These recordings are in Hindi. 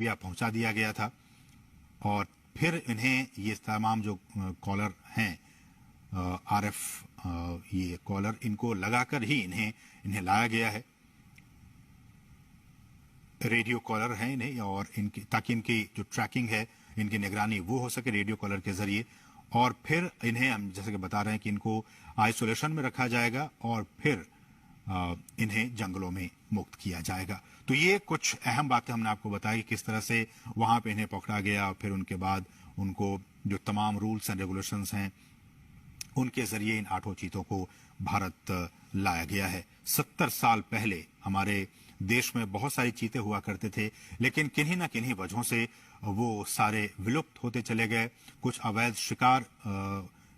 या पहुंचा दिया गया था। और फिर इन्हें ये तमाम जो कॉलर हैं RF ये कॉलर इनको लगाकर ही इन्हें लाया गया है। रेडियो कॉलर है इन्हें, और इनकी ताकि इनकी जो ट्रैकिंग है, इनकी निगरानी वो हो सके रेडियो कॉलर के जरिए। और फिर इन्हें हम जैसे कि बता रहे हैं कि इनको आइसोलेशन में रखा जाएगा और फिर इन्हें जंगलों में मुक्त किया जाएगा। तो ये कुछ अहम बातें हमने आपको बताई कि किस तरह से वहां पे इन्हें पकड़ा गया और फिर उनके बाद उनको जो तमाम रूल्स एंड रेगुलेशंस हैं उनके जरिए इन 8 चीतों को भारत लाया गया है। 70 साल पहले हमारे देश में बहुत सारी चीते हुआ करते थे, लेकिन किन्हीं ना किन्हीं वजहों से वो सारे विलुप्त होते चले गए। कुछ अवैध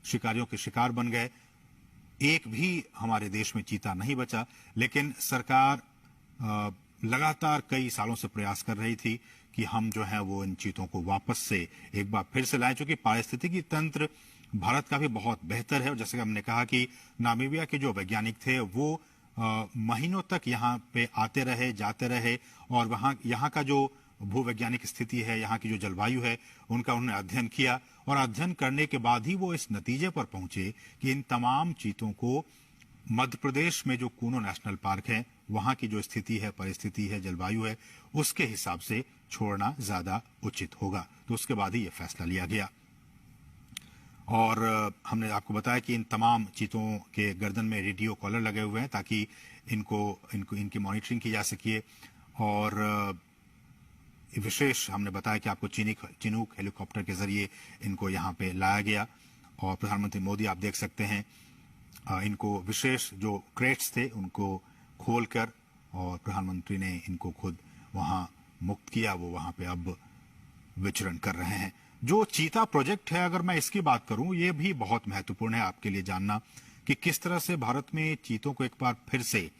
शिकारियों के शिकार बन गए। एक भी हमारे देश में चीता नहीं बचा। लेकिन सरकार लगातार कई सालों से प्रयास कर रही थी कि हम जो है वो इन चीतों को वापस से एक बार फिर से लाएं, क्योंकि पारिस्थितिकी तंत्र भारत का भी बहुत बेहतर है। और जैसे हमने कहा कि नामीबिया के जो वैज्ञानिक थे वो महीनों तक यहाँ पे आते रहे, जाते रहे, और यहाँ का जो भूवैज्ञानिक स्थिति है, यहाँ की जो जलवायु है, उनका उन्होंने अध्ययन किया। और अध्ययन करने के बाद ही वो इस नतीजे पर पहुंचे कि इन तमाम चीतों को मध्य प्रदेश में जो कूनो नेशनल पार्क है, वहां की जो स्थिति है, परिस्थिति है, जलवायु है, उसके हिसाब से छोड़ना ज्यादा उचित होगा। तो उसके बाद ही ये फैसला लिया गया। और हमने आपको बताया कि इन तमाम चीतों के गर्दन में रेडियो कॉलर लगे हुए हैं ताकि इनकी मॉनिटरिंग की जा सके। और विशेष हमने बताया कि आपको चिनूक हेलीकॉप्टर के जरिए इनको यहाँ पे लाया गया। और प्रधानमंत्री मोदी आप देख सकते हैं इनको विशेष जो क्रेट्स थे उनको खोलकर, और प्रधानमंत्री ने इनको खुद वहां मुक्त किया। वो वहां पे अब विचरण कर रहे हैं। जो चीता प्रोजेक्ट है, अगर मैं इसकी बात करूं, ये भी बहुत महत्वपूर्ण है आपके लिए जानना कि किस तरह से भारत में चीतों को एक बार फिर से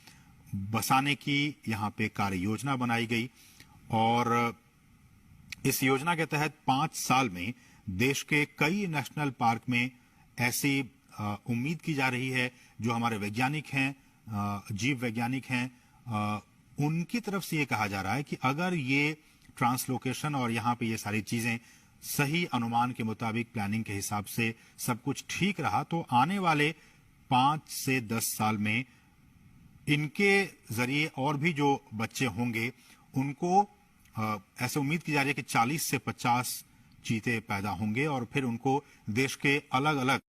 बसाने की यहाँ पे कार्य योजना बनाई गई। और इस योजना के तहत 5 साल में देश के कई नेशनल पार्क में ऐसी उम्मीद की जा रही है, जो हमारे वैज्ञानिक हैं, जीव वैज्ञानिक हैं, उनकी तरफ से ये कहा जा रहा है कि अगर ये ट्रांसलोकेशन और यहाँ पे ये सारी चीजें सही अनुमान के मुताबिक, प्लानिंग के हिसाब से सब कुछ ठीक रहा, तो आने वाले 5 से 10 साल में इनके जरिए और भी जो बच्चे होंगे उनको ऐसे उम्मीद की जा रही है कि 40 से 50 चीते पैदा होंगे और फिर उनको देश के अलग अलग